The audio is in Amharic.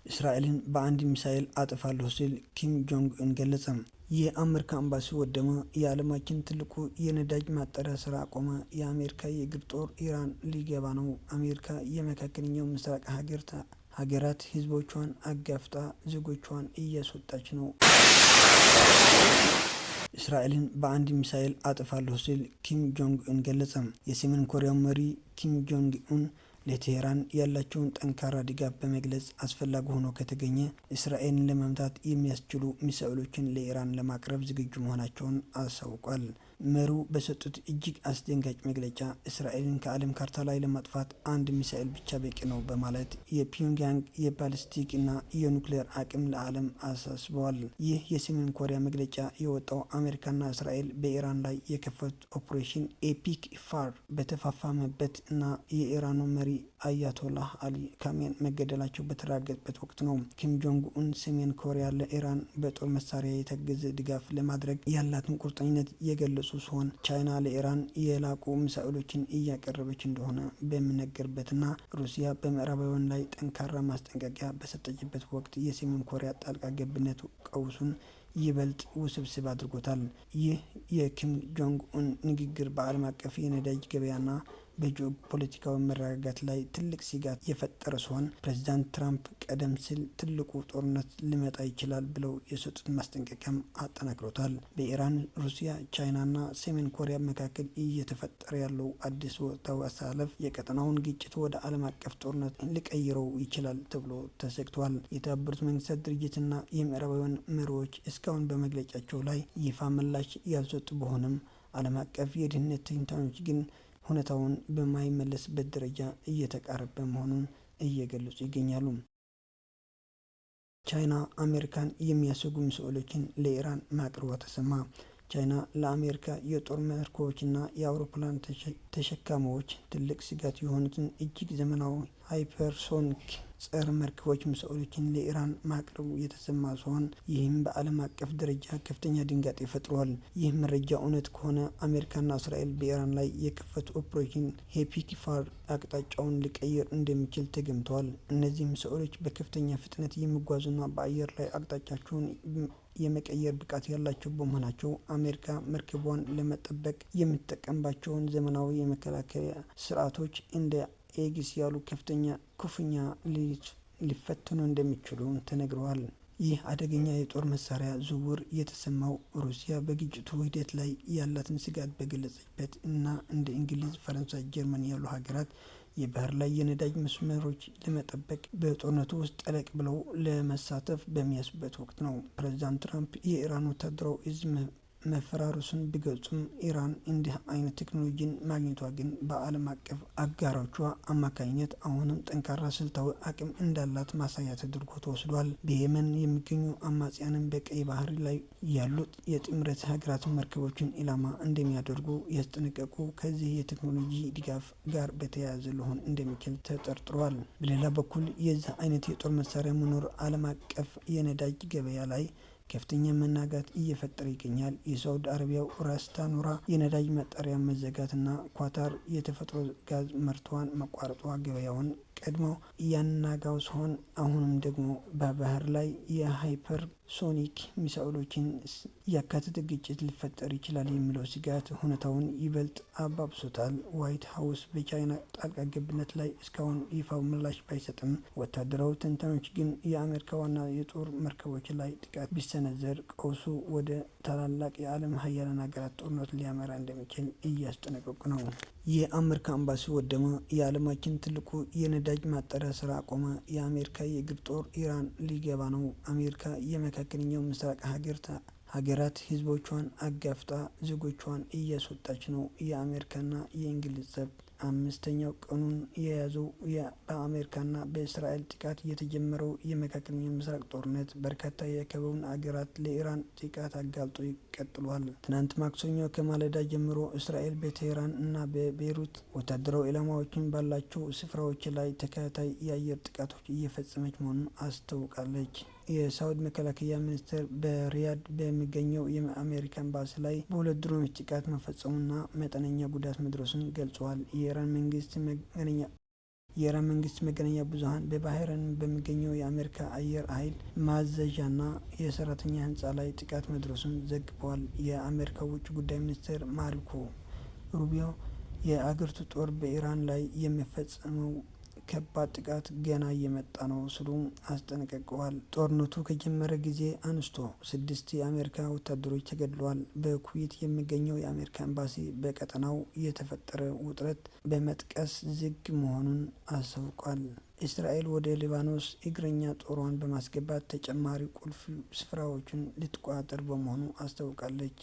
እስራኤልን በአንድ ሚሳኤል አጠፋለሁ ሲል ኪም ጆንግ ኡን ገለጸ። የአሜሪካ ኤምባሲ ወደመ። የዓለማችን ትልቁ የነዳጅ ማጣሪያ ስራ አቆመ። የአሜሪካ የእግር ጦር ኢራን ሊገባ ነው። አሜሪካ የመካከለኛው ምስራቅ ሀገራት ህዝቦቿን አጋፍጣ ዜጎቿን እያስወጣች ነው። እስራኤልን በአንድ ሚሳኤል አጠፋለሁ ሲል ኪም ጆንግ ኡን ገለጸ። የሰሜን ኮሪያው መሪ ኪም ጆንግ ኡን ለቴህራን ያላቸውን ጠንካራ ድጋፍ በመግለጽ አስፈላጊ ሆኖ ከተገኘ እስራኤልን ለመምታት የሚያስችሉ ሚሳኤሎችን ለኢራን ለማቅረብ ዝግጁ መሆናቸውን አሳውቋል። መሪው በሰጡት እጅግ አስደንጋጭ መግለጫ እስራኤልን ከዓለም ካርታ ላይ ለማጥፋት አንድ ሚሳኤል ብቻ በቂ ነው በማለት የፒዮንግያንግ የባሊስቲክ እና የኑክሌር አቅም ለዓለም አሳስበዋል። ይህ የሰሜን ኮሪያ መግለጫ የወጣው አሜሪካና እስራኤል በኢራን ላይ የከፈቱት ኦፕሬሽን ኤፒክ ፋር በተፋፋመበት እና የኢራኑ መሪ አያቶላህ አሊ ካሜኒ መገደላቸው በተረጋገጠበት ወቅት ነው። ኪም ጆንግ ኡን ሰሜን ኮሪያ ለኢራን በጦር መሳሪያ የታገዘ ድጋፍ ለማድረግ ያላትን ቁርጠኝነት የገለጹ ሲሆን ቻይና ለኢራን የላቁ ሚሳኤሎችን እያቀረበች እንደሆነ በሚነገርበትና ሩሲያ በምዕራባውያን ላይ ጠንካራ ማስጠንቀቂያ በሰጠችበት ወቅት የሰሜን ኮሪያ ጣልቃ ገብነት ቀውሱን ይበልጥ ውስብስብ አድርጎታል። ይህ የኪም ጆንግ ኡን ንግግር በዓለም አቀፍ የነዳጅ ገበያና በጂኦፖለቲካዊ መረጋጋት ላይ ትልቅ ስጋት የፈጠረ ሲሆን ፕሬዚዳንት ትራምፕ ቀደም ሲል ትልቁ ጦርነት ሊመጣ ይችላል ብለው የሰጡት ማስጠንቀቂያም አጠናክሮታል። በኢራን፣ ሩሲያ፣ ቻይናና ሰሜን ኮሪያ መካከል እየተፈጠረ ያለው አዲስ ወቅታዊ አሰላለፍ የቀጠናውን ግጭት ወደ ዓለም አቀፍ ጦርነት ሊቀይረው ይችላል ተብሎ ተሰግቷል። የተባበሩት መንግስታት ድርጅትና የምዕራባውያን መሪዎች እስካሁን በመግለጫቸው ላይ ይፋ ምላሽ ያልሰጡ ቢሆንም ዓለም አቀፍ የደህንነት ተንታኞች ግን ሁኔታውን በማይመለስበት ደረጃ እየተቃረበ መሆኑን እየገለጹ ይገኛሉ። ቻይና አሜሪካን የሚያሰጉ ሚሳኤሎችን ለኢራን ማቅረቧ ተሰማ። ቻይና ለአሜሪካ የጦር መርከቦችና የአውሮፕላን ተሸካሚዎች ትልቅ ስጋት የሆኑትን እጅግ ዘመናዊ ሃይፐርሶኒክ ጸረ መርከቦች ሚሳኤሎችን ለኢራን ማቅረቡ የተሰማ ሲሆን ይህም በዓለም አቀፍ ደረጃ ከፍተኛ ድንጋጤ ፈጥሯል። ይህ መረጃ እውነት ከሆነ አሜሪካና እስራኤል በኢራን ላይ የከፈቱ ኦፕሬሽን ኤፒክ ፋር አቅጣጫውን ሊቀይር እንደሚችል ተገምተዋል። እነዚህ ሚሳኤሎች በከፍተኛ ፍጥነት የሚጓዙና በአየር ላይ አቅጣጫቸውን የመቀየር ብቃት ያላቸው በመሆናቸው አሜሪካ መርከቧን ለመጠበቅ የምትጠቀምባቸውን ዘመናዊ የመከላከያ ስርዓቶች እንደ ኤጊስ ያሉ ክፉኛ ሊፈተኑ እንደሚችሉ ተነግረዋል። ይህ አደገኛ የጦር መሳሪያ ዝውውር የተሰማው ሩሲያ በግጭቱ ሂደት ላይ ያላትን ስጋት በገለጸችበት እና እንደ እንግሊዝ፣ ፈረንሳይ፣ ጀርመን ያሉ ሀገራት የባህር ላይ የነዳጅ መስመሮች ለመጠበቅ በጦርነቱ ውስጥ ጠለቅ ብለው ለመሳተፍ በሚያስቡበት ወቅት ነው። ፕሬዚዳንት ትራምፕ የኢራን ወታደራዊ እዝ መፈራረሱን ቢገልጹም ኢራን እንዲህ አይነት ቴክኖሎጂን ማግኘቷ ግን በዓለም አቀፍ አጋሮቿ አማካኝነት አሁንም ጠንካራ ስልታዊ አቅም እንዳላት ማሳያ ተደርጎ ተወስዷል። በየመን የሚገኙ አማጽያንን በቀይ ባህር ላይ ያሉት የጥምረት ሀገራት መርከቦችን ኢላማ እንደሚያደርጉ ያስጠነቀቁ ከዚህ የቴክኖሎጂ ድጋፍ ጋር በተያያዘ ሊሆን እንደሚችል ተጠርጥሯል። በሌላ በኩል የዚህ አይነት የጦር መሳሪያ መኖር ዓለም አቀፍ የነዳጅ ገበያ ላይ ከፍተኛ መናጋት እየፈጠረ ይገኛል። የሳውዲ አረቢያው ራስ ታኑራ የነዳጅ ማጣሪያ መዘጋትና ኳታር የተፈጥሮ ጋዝ ምርቷን መቋረጧ ገበያውን ቀድሞ እያናጋው ሲሆን አሁንም ደግሞ በባህር ላይ የሃይፐር ሶኒክ ሚሳኤሎችን ያካተተ ግጭት ሊፈጠር ይችላል የሚለው ስጋት ሁኔታውን ይበልጥ አባብሶታል። ዋይት ሀውስ በቻይና ጣልቃ ገብነት ላይ እስካሁን ይፋው ምላሽ ባይሰጥም ወታደራዊ ተንታኞች ግን የአሜሪካ ዋና የጦር መርከቦች ላይ ጥቃት ቢሰነዘር ቀውሱ ወደ ታላላቅ የዓለም ሀያላን ሀገራት ጦርነት ሊያመራ እንደሚችል እያስጠነቀቁ ነው። የአሜሪካ ኤምባሲ ወደመ። የዓለማችን ትልቁ የነዳጅ ማጣሪያ ስራ አቆመ። የአሜሪካ የእግር ጦር ኢራን ሊገባ ነው። አሜሪካ የመካከለኛው ምስራቅ ሀገራት ህዝቦቿን አጋፍጣ ዜጎቿን እያስወጣች ነው። የአሜሪካና የእንግሊዝ ጸብ አምስተኛው ቀኑን የያዘው በአሜሪካና በእስራኤል ጥቃት የተጀመረው የመካከለኛው ምስራቅ ጦርነት በርካታ የአካባቢውን አገራት ለኢራን ጥቃት አጋልጦ ቀጥሏል። ትናንት ማክሰኞ ከማለዳ ጀምሮ እስራኤል በቴህራን እና በቤይሩት ወታደራዊ ኢላማዎችን ባላቸው ስፍራዎች ላይ ተከታታይ የአየር ጥቃቶች እየፈጸመች መሆኑን አስታውቃለች። የሳውዲ መከላከያ ሚኒስቴር በሪያድ በሚገኘው የአሜሪካ ኤምባሲ ላይ በሁለት ድሮኖች ጥቃት መፈጸሙና መጠነኛ ጉዳት መድረሱን ገልጸዋል። የኢራን መንግስት የኢራን መንግስት መገናኛ ብዙኃን በባህሬን በሚገኘው የአሜሪካ አየር ኃይል ማዘዣና የሰራተኛ ህንፃ ላይ ጥቃት መድረሱን ዘግበዋል። የአሜሪካ ውጭ ጉዳይ ሚኒስትር ማርኮ ሩቢዮ የአገሪቱ ጦር በኢራን ላይ የሚፈጽመው ከባድ ጥቃት ገና እየመጣ ነው ሲሉ አስጠንቅቀዋል። ጦርነቱ ከጀመረ ጊዜ አንስቶ 6 የአሜሪካ ወታደሮች ተገድለዋል። በኩዌት የሚገኘው የአሜሪካ ኤምባሲ በቀጠናው የተፈጠረ ውጥረት በመጥቀስ ዝግ መሆኑን አስታውቋል። እስራኤል ወደ ሊባኖስ እግረኛ ጦሯን በማስገባት ተጨማሪ ቁልፍ ስፍራዎችን ልትቆጣጠር በመሆኑ አስታውቃለች።